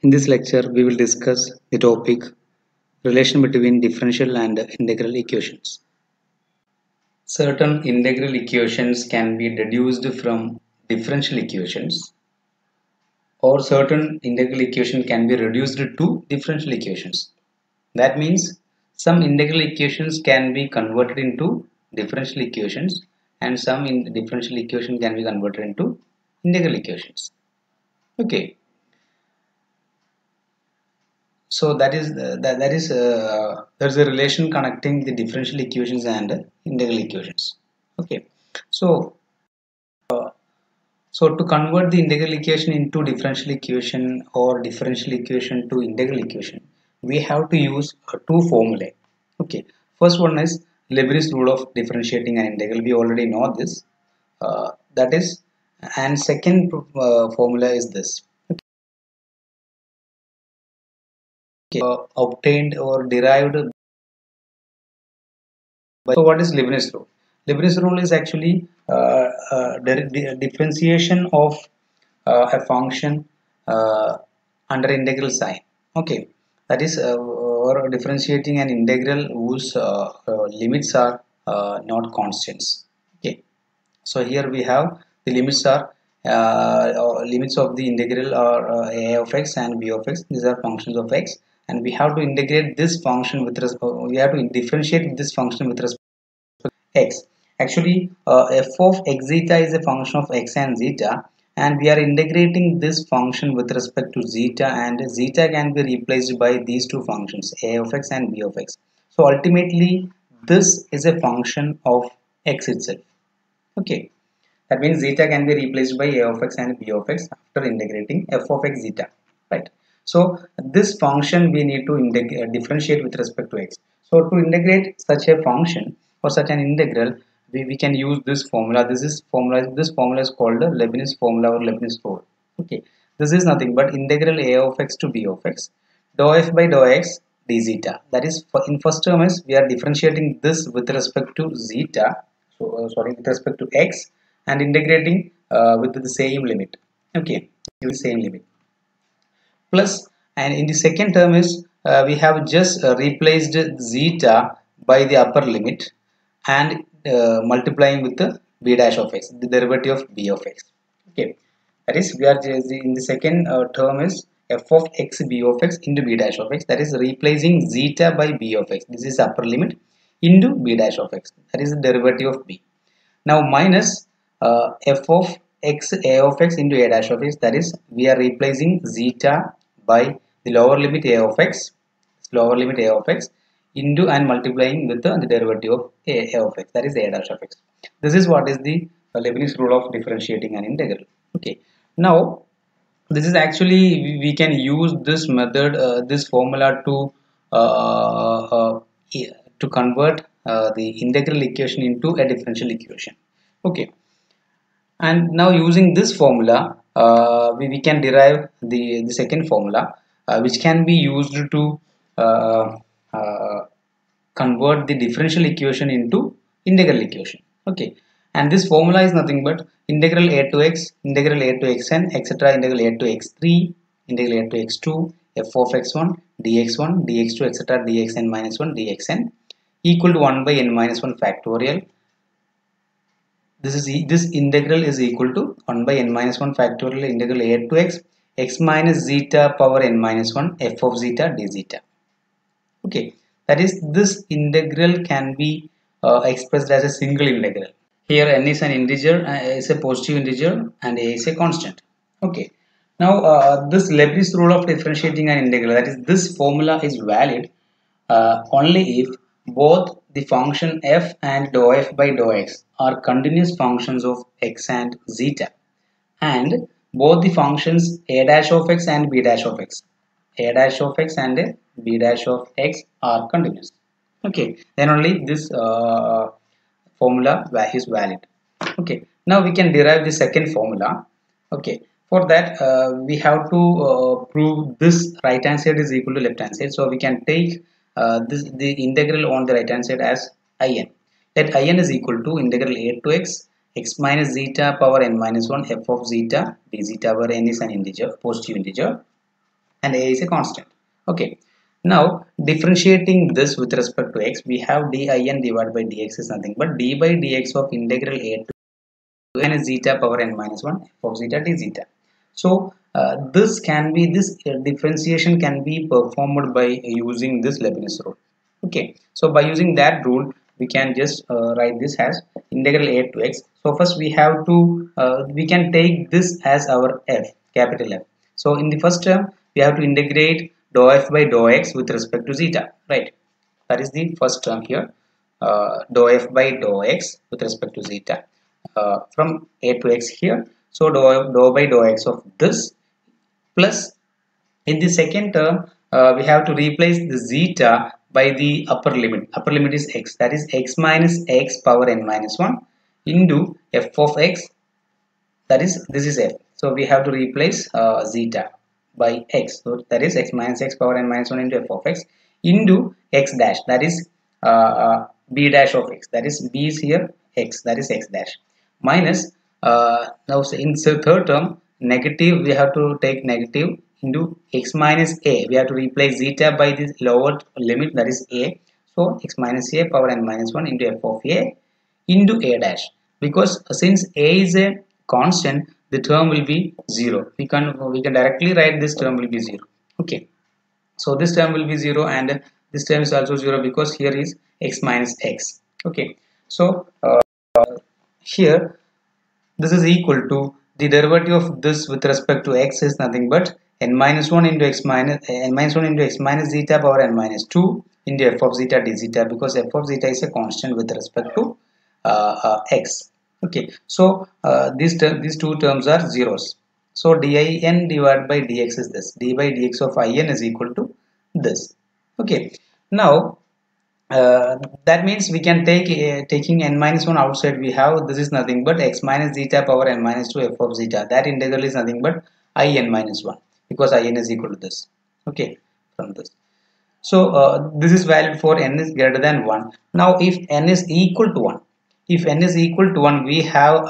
In this lecture, we will discuss the topic relation between differential and integral equations. Certain integral equations can be deduced from differential equations, or certain integral equation can be reduced to differential equations. That means some integral equations can be converted into differential equations and some differential equation can be converted into integral equations. Okay. So there's a relation connecting the differential equations and integral equations. Okay, so to convert the integral equation into differential equation or differential equation to integral equation, we have to use two formulae. Okay, first one is Lebanese rule of differentiating an integral. We already know this. That is, and second formula is this. Okay, obtained or derived. So what is Leibniz rule? Leibniz rule is actually differentiation of a function under integral sign. Okay, that is or differentiating an integral whose limits are not constants. Okay, so here we have the limits are limits of the integral are a of x and b of x. These are functions of x, and we have to integrate this function with we have to differentiate this function with respect x. Actually, f of x zeta is a function of x and zeta, and we are integrating this function with respect to zeta, and zeta can be replaced by these two functions a of x and b of x. So ultimately, this is a function of x itself. Okay, that means zeta can be replaced by a of x and b of x after integrating f of x zeta, right? So this function we need to differentiate with respect to x. So to integrate such a function or such an integral, we can use this formula. This formula is called the Lebanese formula or Lebanese rule. Okay, this is nothing but integral a of x to b of x dou f by dou x d zeta. That is, in first term is we are differentiating this with respect to zeta. So sorry, with respect to x, and integrating with the same limit. Okay, the same limit. Plus, and in the second term is we have just replaced zeta by the upper limit and multiplying with the b dash of x, the derivative of b of x. Okay, that is we are just in the second term is f of x b of x into b dash of x, that is replacing zeta by b of x. This is upper limit into b dash of x, that is the derivative of b. Now minus f of x a of x into a dash of x, that is we are replacing zeta by the lower limit a of x into and multiplying with the derivative of a of x, that is a dash of x. This is what is the Leibniz rule of differentiating an integral. Okay, now this is actually we can use this method, this formula to convert the integral equation into a differential equation. Okay, and now using this formula we can derive the second formula which can be used to uh, convert the differential equation into integral equation. Okay, and this formula is nothing but integral a to x, integral a to xn, etc., integral a to x3, integral a to x2, f of x1, dx1, dx2, etc., dxn minus 1, dxn equal to 1 by n minus 1 factorial. This integral is equal to 1 by n minus 1 factorial integral a to x minus zeta power n minus 1 f of zeta d zeta. Okay, that is, this integral can be expressed as a single integral. Here n is an integer, is a positive integer, and a is a constant. Okay, now this Leibniz rule of differentiating an integral, that is, this formula is valid only if both the function f and dou f by dou x are continuous functions of x and zeta, and both the functions a dash of x and b dash of x, a dash of x and b dash of x are continuous. Okay, then only this formula is valid. Okay, now we can derive the second formula. Okay, for that we have to prove this right hand side is equal to left hand side. So we can take the integral on the right hand side as in. Let in is equal to integral a to x minus zeta power n minus 1 f of zeta d zeta, where n is an integer, positive integer, and a is a constant. Okay. Now differentiating this with respect to x, we have din divided by dx is nothing but d by dx of integral a to minus zeta power n minus 1 f of zeta d zeta. So this differentiation can be performed by using this Lebanese rule. Okay, so by using that rule we can just write this as integral a to x. So first we have to we can take this as our f, capital F. So in the first term we have to integrate dou f by dou x with respect to zeta, right? That is the first term here, dou f by dou x with respect to zeta, from a to x here. So dou by dou x of this, plus in the second term we have to replace the zeta by the upper limit. Upper limit is x, that is x minus x power n minus 1 into f of x, that is this is f. So we have to replace zeta by x, so that is x minus x power n minus 1 into f of x into x dash, that is b dash of x, that is b is here x, that is x dash, minus now in the third term negative, we have to take negative into x minus a, we have to replace zeta by this lower limit, that is a. So x minus a power n minus 1 into f of a into a dash, because since a is a constant the term will be 0. We can directly write this term will be 0. Okay, so this term will be 0 and this term is also 0 because here is x minus x. Okay, so here this is equal to the derivative of this with respect to x is nothing but n minus 1 into x minus zeta power n minus 2 into f of zeta d zeta, because f of zeta is a constant with respect to x. Okay, so these two terms are zeros. So din divided by dx is this, d by dx of in is equal to this. Okay, now that means we can take taking n minus 1 outside, we have this is nothing but x minus zeta power n minus 2 f of zeta, that integral is nothing but in minus 1 because in is equal to this. Okay, from this. So this is valid for n is greater than 1. Now if n is equal to 1, if n is equal to 1, we have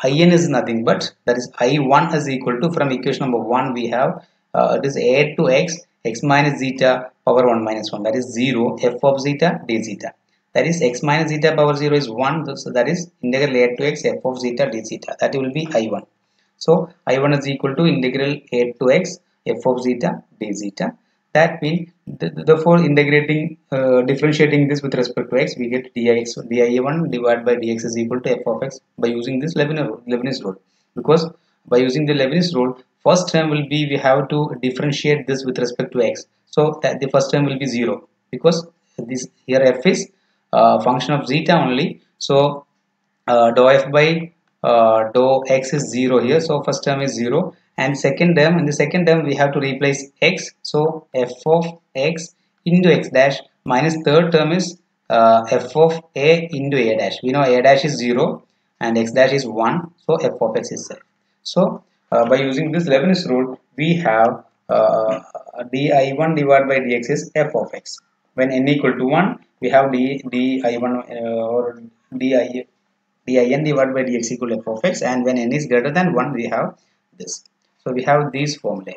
in is nothing but that is I1 is equal to, from equation number 1 we have it is a to x minus zeta power 1 minus 1, that is 0 f of zeta d zeta, that is x minus zeta power 0 is 1, so that is integral a to x f of zeta d zeta, that will be I1. So I1 is equal to integral a to x f of zeta d zeta. That means therefore integrating differentiating this with respect to x, we get di1 divided by dx is equal to f of x by using this Lebanese rule, because by using the Lebanese rule first term will be, we have to differentiate this with respect to x, so that the first term will be 0 because this here f is function of zeta only. So dou f by dou x is 0 here, so first term is 0, and second term, in the second term we have to replace x, so f of x into x dash, minus third term is f of a into a dash, we know a dash is 0 and x dash is 1, so f of x is safe. So by using this Lebanese rule we have di1 divided by dx is f of x. When n equal to 1 we have di1 or din divided by dx equal to f of x, and when n is greater than 1 we have this. So we have these formulae,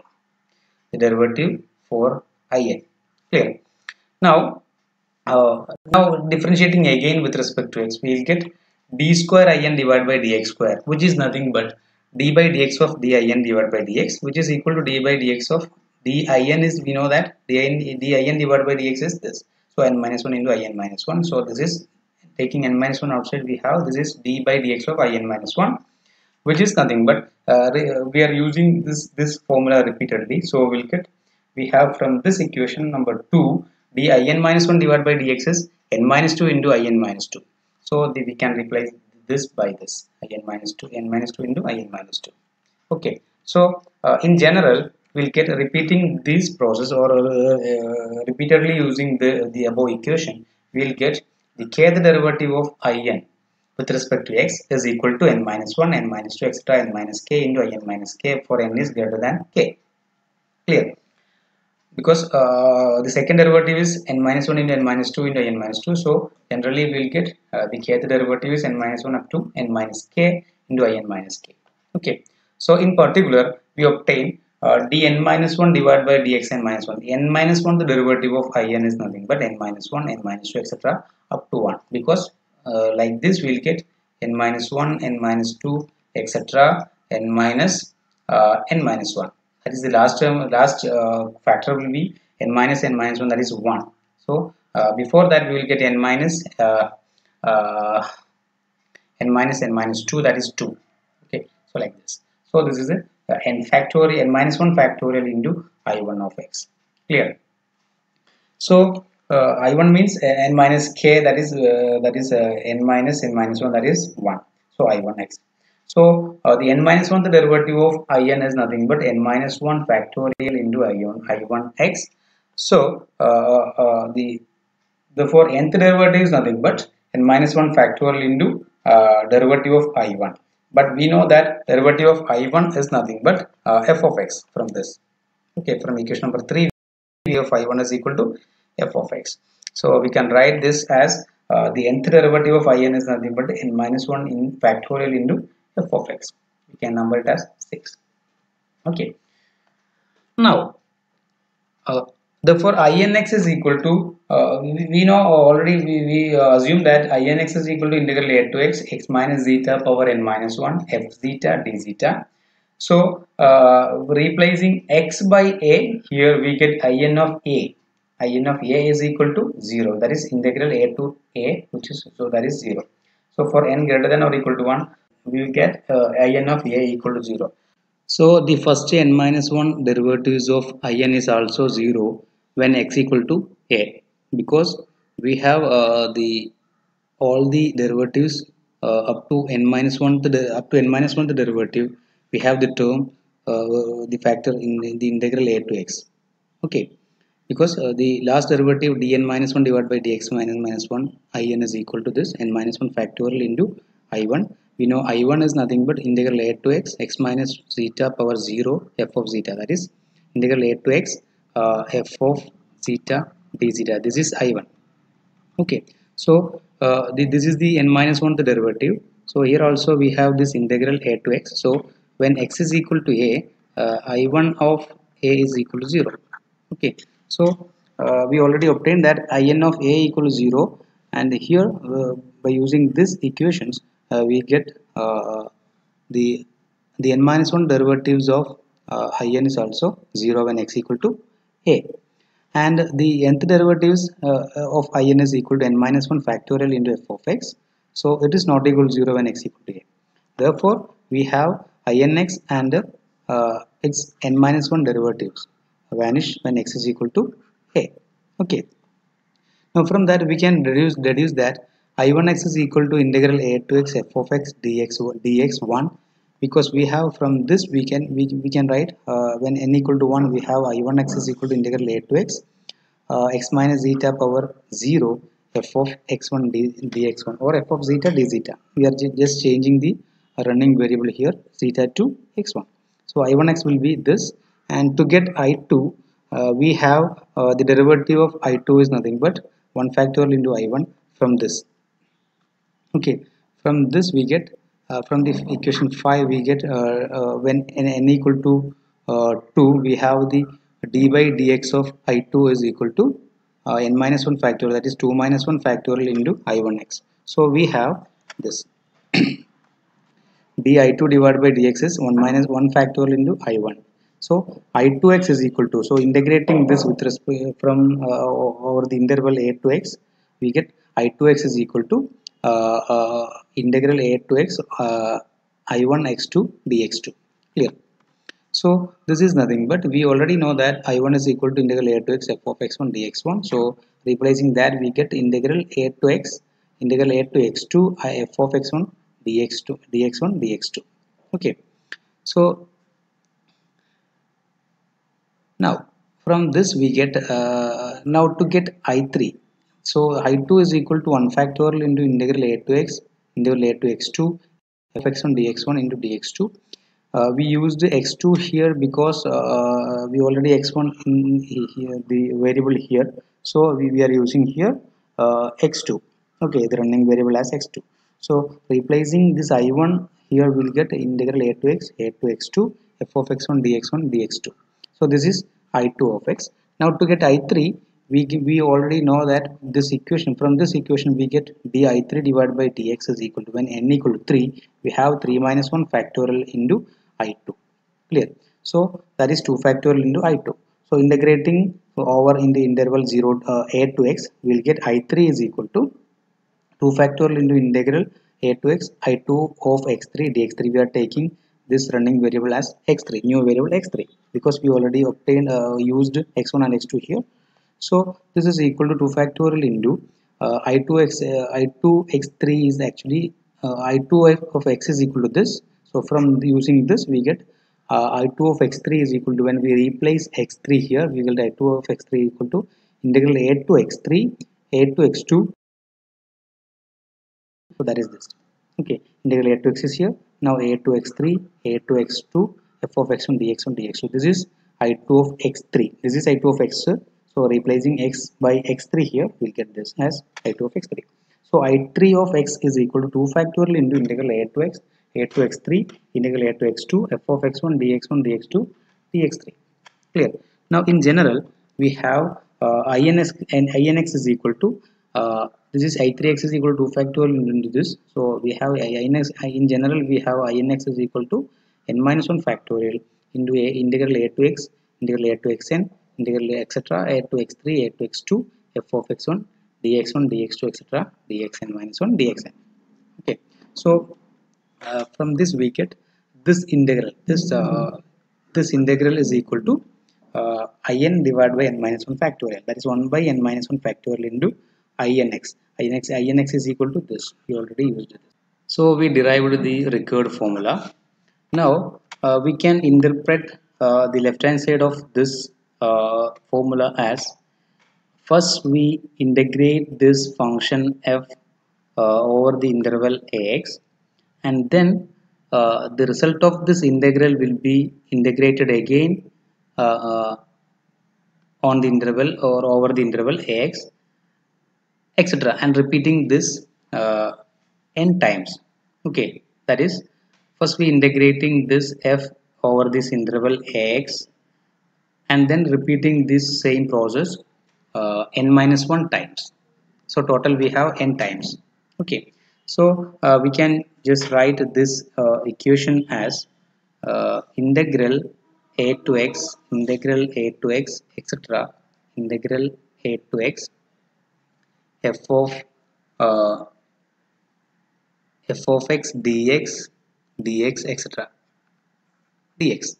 the derivative for in. Clear? Now now differentiating again with respect to x, we will get d square in divided by dx square, which is nothing but d by dx of din divided by dx, which is equal to d by dx of din is, we know that din divided by dx is this, so n minus 1 into in minus 1. So this is taking n minus 1 outside, we have this is d by dx of in minus 1, which is nothing but we are using this formula repeatedly, so we have from this equation number 2 din minus 1 divided by dx is n minus 2 into in minus 2. So we can replace this by this in minus 2, n minus 2 into in minus 2. Okay, so in general we'll get repeating this process or repeatedly using the above equation, we'll get the kth derivative of in with respect to x is equal to n minus 1, n minus 2, etc. n minus k into in minus k for n is greater than k. Clear? Because the second derivative is n minus 1 into n minus 2 into n minus 2, so generally we will get the kth derivative is n minus 1 up to n minus k into in minus k. Okay, so in particular we obtain dn minus 1 divided by dxn minus 1. N minus 1, the derivative of in is nothing but n minus 1, n minus 2, etc. up to 1, because like this we will get n minus 1, n minus 2, etc. N minus 1. That is the last term, last factor will be n minus 1, that is 1. So before that we will get n minus uh, n minus 2, that is 2. Okay, so like this. So this is a n factorial, n minus 1 factorial into I1 of x. Clear? So I1 means n minus k, that is n minus 1, that is 1. So I1x. So the n minus 1, the derivative of in is nothing but n minus 1 factorial into I1x. So therefore nth derivative is nothing but n minus 1 factorial into derivative of I1. But we know that derivative of I1 is nothing but f of x from this. Okay, from equation number 3, v of I1 is equal to f of x. So we can write this as the nth derivative of in is nothing but n minus 1 in factorial into f of x. We can number it as 6. Okay. Now, therefore inx is equal to, we know already, we assume that inx is equal to integral a to x minus zeta power n minus 1 f zeta d zeta. So replacing x by a, here we get in of a. In of a is equal to 0, that is integral a to a, which is, so that is 0. So for n greater than or equal to 1, we will get in of a equal to 0. So the first n minus 1 derivatives of in is also 0 when x equal to a, because we have the all the derivatives up to n minus 1 up to n minus 1 the derivative, we have the term the factor in the integral a to x. Okay, because the last derivative dn minus 1 divided by dx minus 1 in is equal to this n minus 1 factorial into I1. We know I1 is nothing but integral a to x minus zeta power 0 f of zeta, that is integral a to x f of zeta d zeta. This is I1. Okay, so this is the n minus 1 the derivative. So here also we have this integral a to x. So when x is equal to a, I1 of a is equal to 0. Okay, so we already obtained that in of a equal to 0, and here by using this equations we get the n minus 1 derivatives of in is also 0 when x equal to a, and the nth derivatives of in is equal to n minus 1 factorial into f of x. So it is not equal to 0 when x equal to a. Therefore we have inx and its n minus 1 derivatives vanish when x is equal to a. Okay, now from that we can deduce that I1x is equal to integral a to x f of x dx1, because we have from this we can write when n equal to 1 we have I1x is equal to integral a to x x minus zeta power 0 f of x1 dx1 or f of zeta d zeta. We are just changing the running variable here, zeta to x1. So I1x will be this, and to get I2 we have the derivative of I2 is nothing but 1 factorial into I1 from this. Okay, from this we get from the equation 5 we get when n equal to 2 we have the d by dx of I2 is equal to n minus 1 factorial, that is 2 minus 1 factorial into I1x. So we have this di2 divided by dx is 1 minus 1 factorial into I1. So I2x is equal to, so integrating this with respect from over the interval a to x, we get I2x is equal to integral a to x I1x to dx2. Clear? So this is nothing but we already know that I1 is equal to integral a to x f of x1 dx1. So replacing that we get integral a to x integral a to x2 f of x1 dx1 dx2. Okay, so now from this we get now to get I3. So I2 is equal to 1 factorial into integral a to x integral a to x2 fx1 dx1 into dx2. We used x2 here because we already x1 in here, the variable here, so we are using here x2. Okay, the running variable as x2. So replacing this I1 here, we'll get integral a to x2 f of x1 dx1 dx2. So this is I2 of x. Now to get I3, we already know that this equation, from this equation we get di3 divided by dx is equal to, when n equal to 3, we have 3 minus 1 factorial into I2. Clear? So that is 2 factorial into I2. So integrating over in the interval 0 a to x, we will get I3 is equal to 2 factorial into integral a to x I2 of x3 dx3. We are taking this running variable as x3, new variable x3, because we already obtained used x1 and x2 here. So this is equal to 2 factorial into I2 x3 is actually I2 of x is equal to this. So from using this we get I2 of x3 is equal to, when we replace x3 here, we will get I2 of x3 equal to integral a to x3 a to x2. So that is this. Okay, integral a to x is here. Now a to x3 a to x2 f of x1 dx1 dx2. This is I2 of x3. This is I2 of x. So replacing x by x3 here, we'll get this as I2 of x3. So I3 of x is equal to 2 factorial into integral a to x a to x3 integral a to x2 f of x1 dx1 dx2 dx3. Clear? Now in general we have INX and INX is equal to this is I3x is equal to 2 factorial into this. So we have INX, in general we have INX is equal to n minus 1 factorial into a integral a to x integral a to xn integral etc a to x3 a to x2 f of x1 dx1 dx2 etc dxn minus 1 dxn. Okay, so from this we get this integral, this integral is equal to in divided by n minus 1 factorial, that is 1 by n minus 1 factorial into INX is equal to this. We already used it. So we derived the required formula. Now we can interpret the left hand side of this formula as, first we integrate this function f over the interval ax, and then the result of this integral will be integrated again on the interval or over the interval ax, etc., and repeating this n times. Okay, that is, first we integrating this f over this interval ax and then repeating this same process n minus 1 times. So total we have n times. Okay, so we can just write this equation as integral a to x etc integral a to x f of uh, x dx etc dx.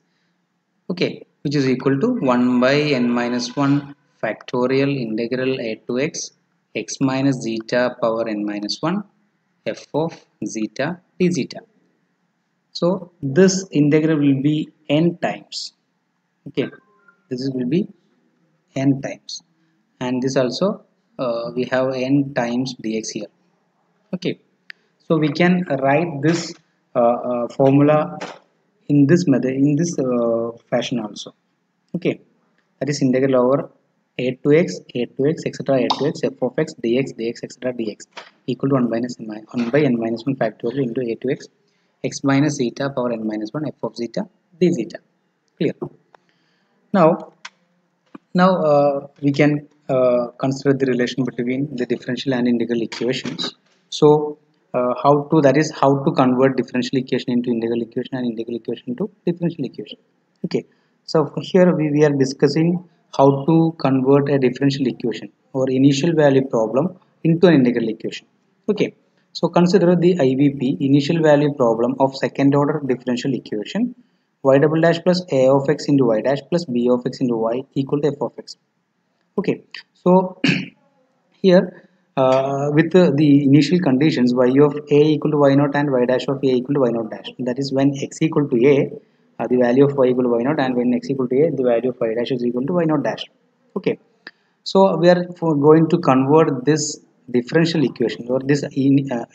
Okay, which is equal to 1 by n minus 1 factorial integral a to x minus zeta power n minus 1 f of zeta d zeta. So this integral will be n times. Okay, this will be n times, and this also we have n times dx here. Okay, so we can write this formula in this method, in this fashion also. Okay, that is integral over a to x etc a to x f of x dx etc dx equal to 1 by n minus 1 factorial into a to x minus zeta power n minus 1 f of zeta d zeta. Clear? Now we can consider the relation between the differential and integral equations. So how to convert differential equation into integral equation and integral equation to differential equation. Okay, so here we are discussing how to convert a differential equation or initial value problem into an integral equation. Okay, so consider the IVP, initial value problem of second order differential equation y double dash plus a of x into y dash plus b of x into y equal to f of x. Okay, so here with the initial conditions y of a equal to y naught and y dash of a equal to y naught dash, that is when x equal to a the value of y equal to y naught, and when x equal to a the value of y dash is equal to y naught dash. Okay, so we are going to convert this differential equation or this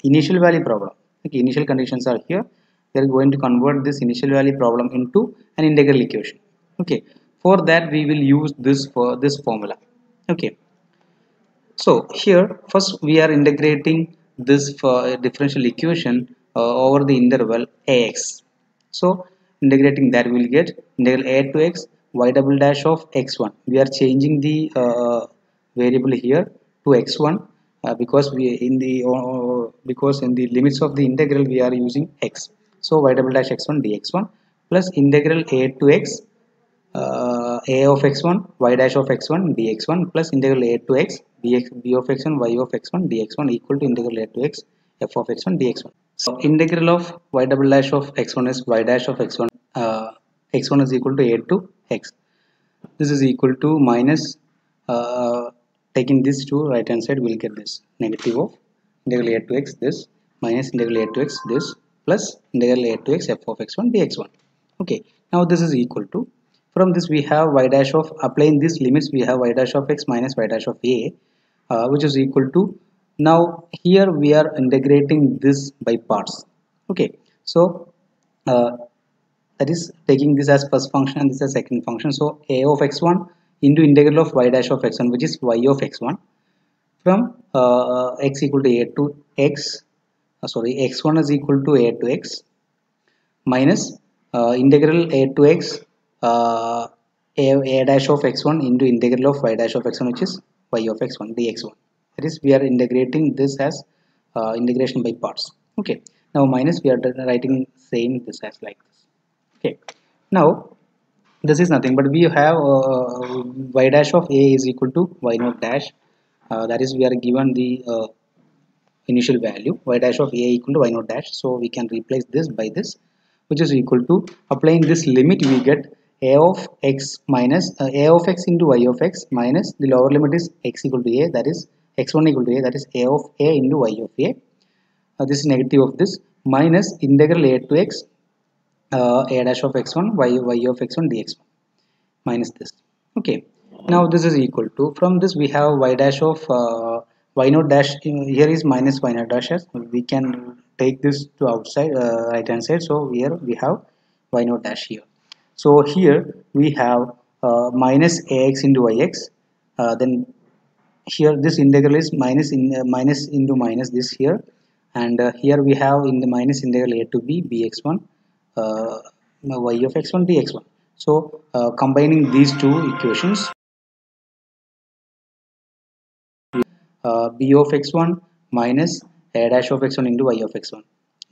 initial value problem. Okay, initial conditions are here. We are going to convert this initial value problem into an integral equation. Okay, for that we will use this for this formula. Okay, so here first we are integrating this for differential equation over the interval ax. So integrating that we will get integral a to x y double dash of x1. We are changing the variable here to x1 because because in the limits of the integral we are using x. So y double dash x1 dx1 plus integral a to x a of x1 y dash of x1 dx1 plus integral a to x b of x1 y of x1 dx1 equal to integral a to x f of x1 dx1. So integral of y double dash of x1 is y dash of x1 x1 is equal to a to x. This is equal to minus taking this to right hand side, we'll get this negative of integral a to x this minus integral a to x this plus integral a to x f of x1 dx1. Okay, now this is equal to, from this we have y dash of, applying these limits we have y dash of x minus y dash of a which is equal to, now here we are integrating this by parts. Okay, so that is taking this as first function and this as second function. So a of x1 into integral of y dash of x1 which is y of x1 from x equal to a to x x1 is equal to a to x minus integral a to x a dash of x1 into integral of y dash of x1 which is y of x1 dx1. That is, we are integrating this as integration by parts. Okay, now minus we are writing same this as like this. Okay, now this is nothing but we have y dash of a is equal to y naught dash, that is we are given the initial value y dash of a equal to y naught dash, so we can replace this by this which is equal to, applying this limit we get a of x minus a of x into y of x minus the lower limit is x equal to a, that is x1 equal to a, that is a of a into y of a, this is negative of this minus integral a to x a dash of x1 y of x1 dx1 minus this. Okay, now this is equal to, from this we have y dash of y naught dash, here is minus y naught dash, we can take this to outside right hand side, so here we have y naught dash here. So here we have minus ax into yx, then here this integral is minus minus into minus this here, and here we have in the minus integral a to b bx1 y of x1 dx1. So combining these two equations, b of x1 minus a dash of x1 into y of x1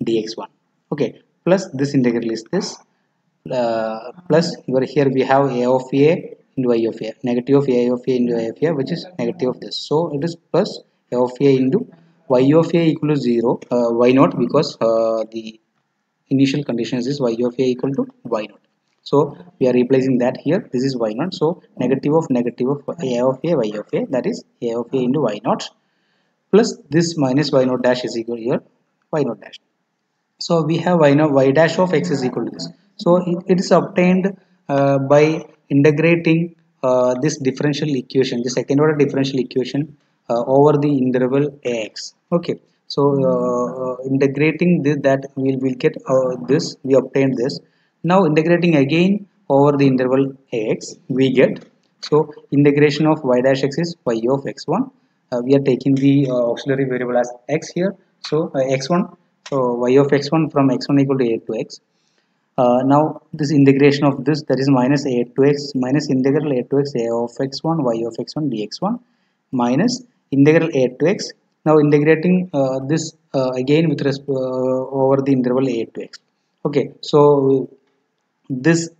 dx1. Okay, plus this integral is this plus here we have a of a into y of a, negative of a of a into y of a which is negative of this, so it is plus a of a into y of a equal to 0 y naught, because the initial conditions is y of a equal to y naught, so we are replacing that here, this is y naught, so negative of a of a y of a, that is a of a into y naught plus this minus y naught dash is equal here y naught dash. So we have y dash of x is equal to this, so it is obtained by integrating this differential equation, the second order differential equation over the interval ax. Okay, so integrating this, that we'll get this, we obtained this. Now integrating again over the interval ax we get, so integration of y dash x is y of x1, we are taking the auxiliary variable as x here, so x1, so y of x1 from x1 equal to a to x. Now this integration of this, that is minus a to x minus integral a to x a of x1 y of x1 dx1 minus integral a to x. Now integrating this again with over the interval a to x. Okay, so this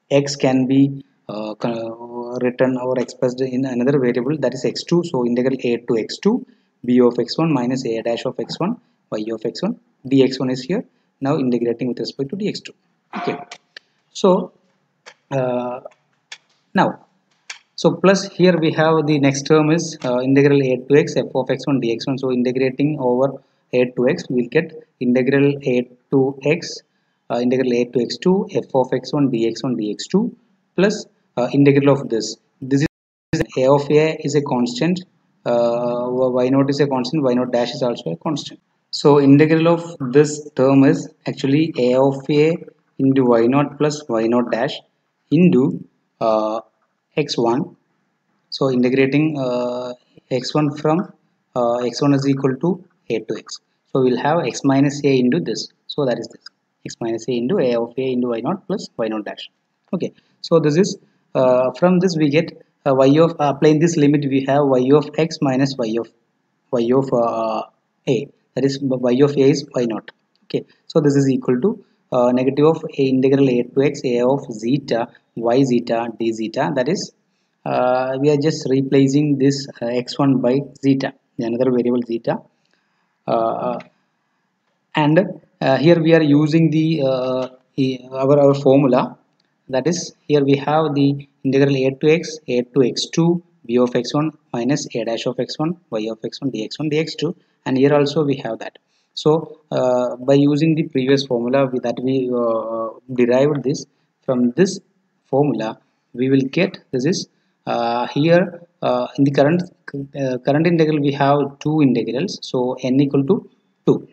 x can be written or expressed in another variable, that is x2, so integral a to x2 b of x1 minus a dash of x1 y of x1 dx1 is here, now integrating with respect to dx2. Okay, so now so plus here we have the next term is integral a to x f of x1 dx1, so integrating over a to x we will get integral a to x integral a to x2 f of x1 dx1 dx2 plus integral of this is a of a is a constant, y naught is a constant, y naught dash is also a constant. So integral of this term is actually a of a into y naught plus y naught dash into x1. So integrating x1 from x1 is equal to a to x. So we'll have x minus a into this. So that is this. x minus a into a of a into y naught plus y naught dash. Okay, so this is from this we get y of applying this limit, we have y of x minus y of a, that is y of a is y naught. Okay, so this is equal to negative of a integral a to x a of zeta y zeta d zeta, that is we are just replacing this x1 by zeta, another variable zeta, uh, and here we are using the our formula, that is here we have the integral a to x2 b of x1 minus a dash of x1 y of x1 dx1 dx2, and here also we have that. So by using the previous formula that we derived this, from this formula we will get this is here in the current integral we have two integrals, so n equal to 2.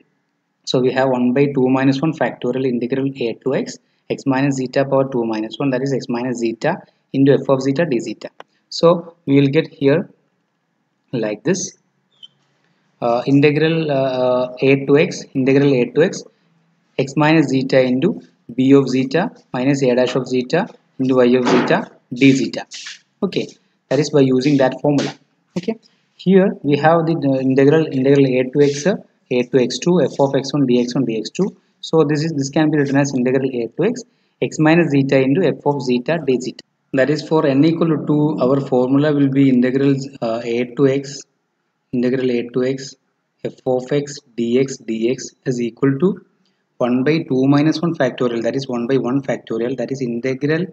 So we have 1 by 2 minus 1 factorial integral a to x minus zeta power 2 minus 1, that is x minus zeta into f of zeta d zeta. So we will get here like this integral a to x x minus zeta into b of zeta minus a dash of zeta into y of zeta d zeta. Okay, that is by using that formula. Okay, here we have the integral a to x2 f of x1 dx1 dx2. So this can be written as integral a to x minus zeta into f of zeta d zeta. That is for n equal to 2, our formula will be integral a to x f of x dx dx is equal to 1 by 2 minus 1 factorial, that is 1 by 1 factorial, that is integral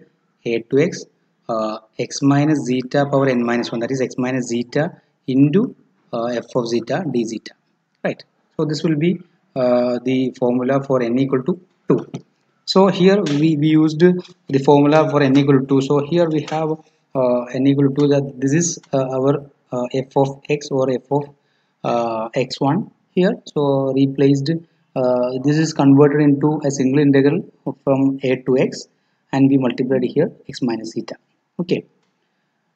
a to x minus zeta power n minus 1, that is x minus zeta into f of zeta d zeta, right? So this will be the formula for n equal to 2. So here we used the formula for n equal to 2. So here we have n equal to 2, that this is our f of x or f of x1 here. So replaced this is converted into a single integral from a to x, and we multiplied here x minus zeta. Okay,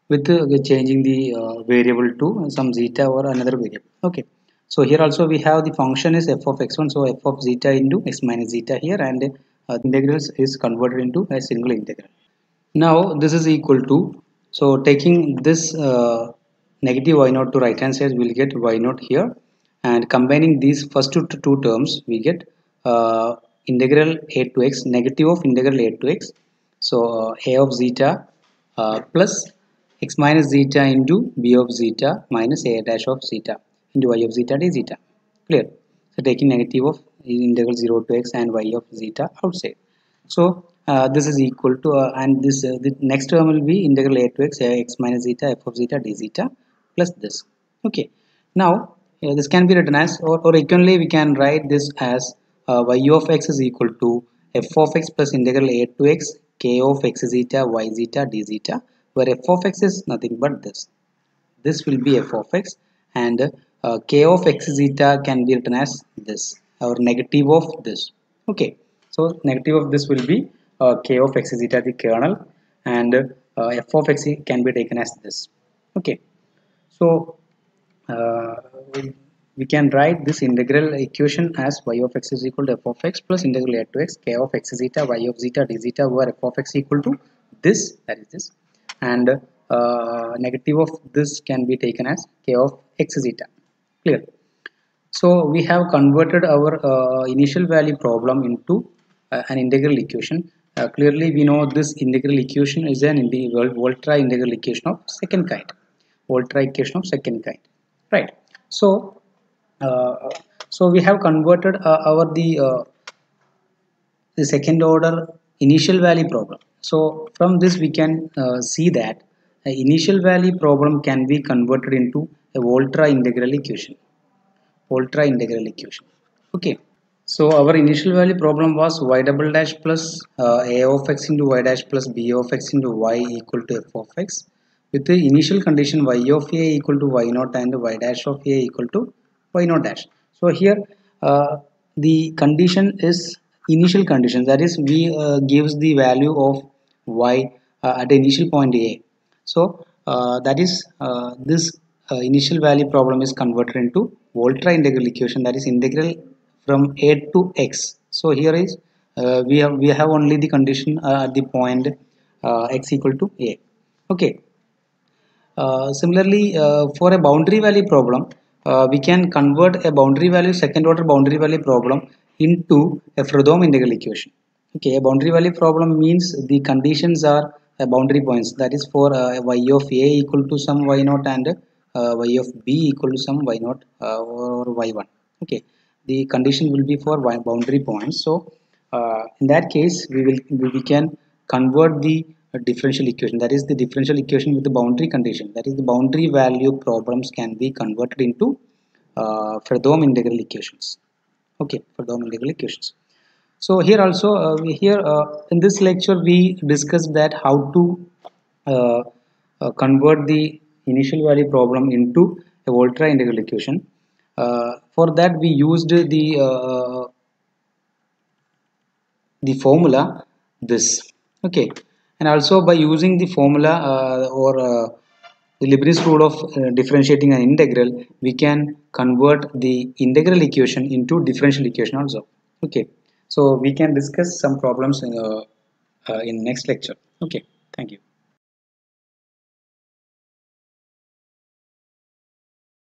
with changing the variable to some zeta or another variable. Okay, so here also we have the function is f of x1, so f of zeta into x minus zeta here, and integrals is converted into a single integral. Now this is equal to, so taking this negative y naught to right hand side, we'll get y naught here, and combining these first two terms we get integral a to x, negative of integral a to x, so a of zeta plus x minus zeta into b of zeta minus a dash of zeta into y of zeta d zeta. Clear? So taking negative of integral 0 to x and y of zeta outside. So this is equal to and this the next term will be integral a to x minus zeta f of zeta d zeta plus this. Okay, now this can be written as, or equally we can write this as y of x is equal to f of x plus integral a to x k of x zeta y zeta d zeta, where f of x is nothing but this will be f of x, and k of x zeta can be written as this, or negative of this. Okay, so negative of this will be k of x zeta, the kernel, and f of x can be taken as this. Okay, so uh, we can write this integral equation as y of x is equal to f of x plus integral a to x k of x zeta y of zeta d zeta, where f of x equal to this, that is this, and negative of this can be taken as k of x zeta. Clear? So we have converted our initial value problem into an integral equation. Clearly we know this integral equation is an ultra integral equation of second kind, right? So so we have converted our the second order initial value problem. So from this we can see that initial value problem can be converted into a ultra integral equation. Okay, so our initial value problem was y double dash plus a of x into y dash plus b of x into y equal to f of x, with the initial condition y of a equal to y naught and y dash of a equal to y naught dash. So here the condition is initial condition, that is we gives the value of y at the initial point a. So that is this initial value problem is converted into ultra integral equation, that is integral from a to x. So here is we have only the condition at the point x equal to a. Okay. Similarly, for a boundary value problem, we can convert a boundary value, second order boundary value problem into a Fredholm integral equation. Okay, a boundary value problem means the conditions are boundary points, that is for y of a equal to some y naught and y of b equal to some y naught or y1. Okay, the condition will be for boundary points. So in that case, we can convert the differential equation, that is the differential equation with the boundary condition, that is the boundary value problems can be converted into Fredholm integral equations. Okay, Fredholm integral equations. So here also in this lecture we discussed that how to uh, convert the initial value problem into a Volterra integral equation. For that we used the formula this. Okay, and also by using the formula or the Lebanese rule of differentiating an integral, we can convert the integral equation into differential equation also. Okay, so we can discuss some problems in next lecture. Okay, thank you.